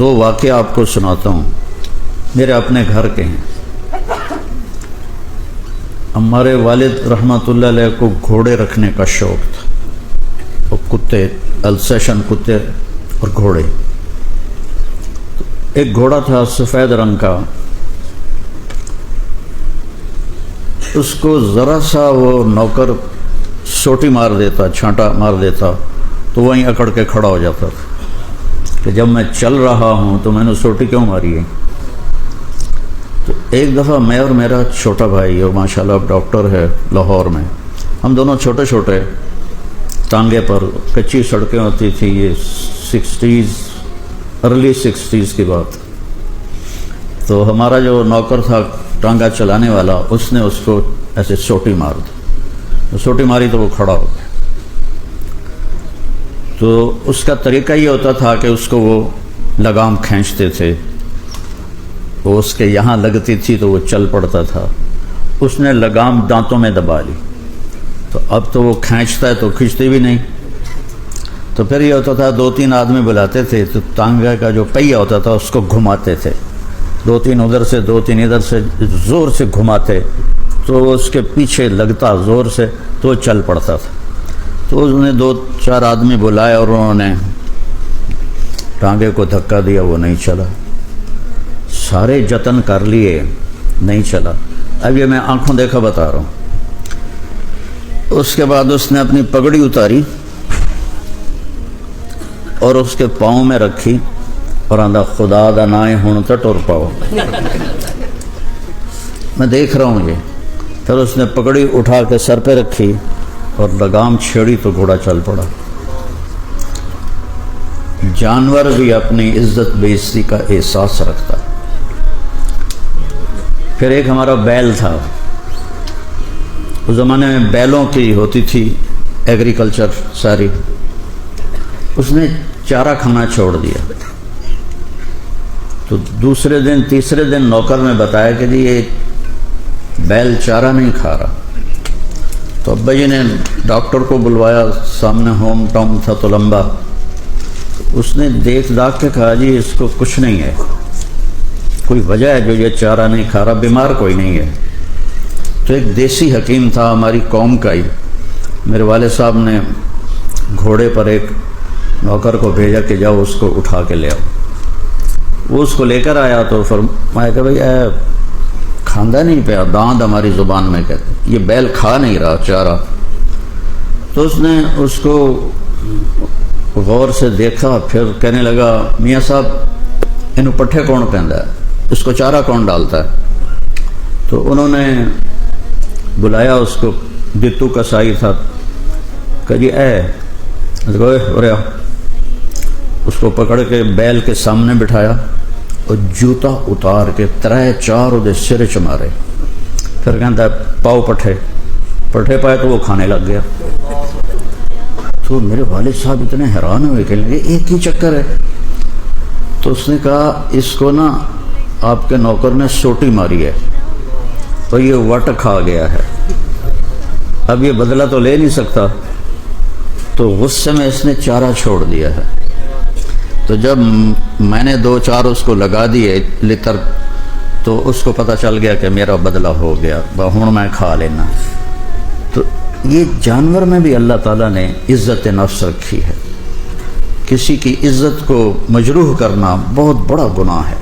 دو واقعہ آپ کو سناتا ہوں، میرے اپنے گھر کے ہیں۔ ہمارے والد رحمۃ اللہ علیہ کو گھوڑے رکھنے کا شوق تھا، اور کتے، السیشن کتے اور گھوڑے۔ ایک گھوڑا تھا سفید رنگ کا، اس کو ذرا سا وہ نوکر سوٹی مار دیتا، چھانٹا مار دیتا تو وہیں اکڑ کے کھڑا ہو جاتا تھا کہ جب میں چل رہا ہوں تو میں نے سوٹی کیوں ماری ہے۔ تو ایک دفعہ میں اور میرا چھوٹا بھائی، اور ماشاءاللہ اب ڈاکٹر ہے لاہور میں، ہم دونوں چھوٹے چھوٹے ٹانگے پر، کچی سڑکیں ہوتی تھی، یہ ارلی 60s کی بات۔ تو ہمارا جو نوکر تھا ٹانگا چلانے والا، اس نے اس کو ایسے سوٹی مار دی، سوٹی ماری تو وہ کھڑا ہو گیا۔ تو اس کا طریقہ یہ ہوتا تھا کہ اس کو وہ لگام کھینچتے تھے، وہ اس کے یہاں لگتی تھی تو وہ چل پڑتا تھا۔ اس نے لگام دانتوں میں دبا لی، تو اب تو وہ کھینچتا ہے تو کھینچتے بھی نہیں۔ تو پھر یہ ہوتا تھا 2-3 آدمی بلاتے تھے، تو ٹانگے کا جو پہیہ ہوتا تھا اس کو گھماتے تھے، 2-3 ادھر سے 2-3 ادھر سے، زور سے گھماتے تو وہ اس کے پیچھے لگتا زور سے تو وہ چل پڑتا تھا۔ تو اس نے 2-4 آدمی بلائے اور انہوں نے ٹانگے کو دھکا دیا، وہ نہیں چلا۔ سارے جتن کر لیے، نہیں چلا۔ اب یہ میں آنکھوں دیکھا بتا رہا ہوں۔ اس کے بعد اس نے اپنی پگڑی اتاری اور اس کے پاؤں میں رکھی اور آندھا خدا دا نائے ہون تو ٹر پاؤ۔ میں دیکھ رہا ہوں یہ۔ پھر اس نے پگڑی اٹھا کے سر پہ رکھی اور لگام چھیڑی تو گھوڑا چل پڑا۔ جانور بھی اپنی عزت بے عزتی کا احساس رکھتا۔ پھر ایک ہمارا بیل تھا، اس زمانے میں بیلوں کی ہوتی تھی ایگریکلچر ساری، اس نے چارہ کھانا چھوڑ دیا۔ تو دوسرے دن تیسرے دن نوکر نے بتایا کہ جی یہ بیل چارہ نہیں کھا رہا۔ تو ابا جی نے ڈاکٹر کو بلوایا، سامنے ہوم ٹاؤن تھا تو لمبا۔ اس نے دیکھ داکھ کے کہا جی اس کو کچھ نہیں ہے، کوئی وجہ ہے جو یہ چارہ نہیں کھا رہا، بیمار کوئی نہیں ہے۔ تو ایک دیسی حکیم تھا ہماری قوم کا ہی، میرے والد صاحب نے گھوڑے پر ایک نوکر کو بھیجا کہ جاؤ اس کو اٹھا کے لے آؤ۔ وہ اس کو لے کر آیا تو فرمایا کہ بھائی کھاندا نہیں پیا، داند ہماری زبان میں کہتے، یہ بیل کھا نہیں رہا چارہ۔ تو اس نے اس کو غور سے دیکھا، پھر کہنے لگا میاں صاحب انہوں پٹھے کون پہندا ہے، اس کو چارہ کون ڈالتا ہے؟ تو انہوں نے بلایا اس کو، دتو کسائی تھا، کہ جی اس کو پکڑ کے بیل کے سامنے بٹھایا اور جوتا اتار کے 3-4 دے سر چ مارے۔ پھر کہتا ہے پاؤ پٹھے پائے تو وہ کھانے لگ گیا۔ تو میرے والد صاحب اتنے حیران ہوئے، کہنے لگے ایک ہی چکر ہے۔ تو اس نے کہا اس کو نا آپ کے نوکر نے سوٹی ماری ہے اور یہ وٹ کھا گیا ہے، اب یہ بدلہ تو لے نہیں سکتا، تو غصے میں اس نے چارہ چھوڑ دیا ہے۔ تو جب میں نے 2-4 اس کو لگا دیے لتر، تو اس کو پتہ چل گیا کہ میرا بدلہ ہو گیا، ہوں میں کھا لینا۔ تو یہ جانور میں بھی اللہ تعالیٰ نے عزت نفس رکھی ہے۔ کسی کی عزت کو مجروح کرنا بہت بڑا گناہ ہے۔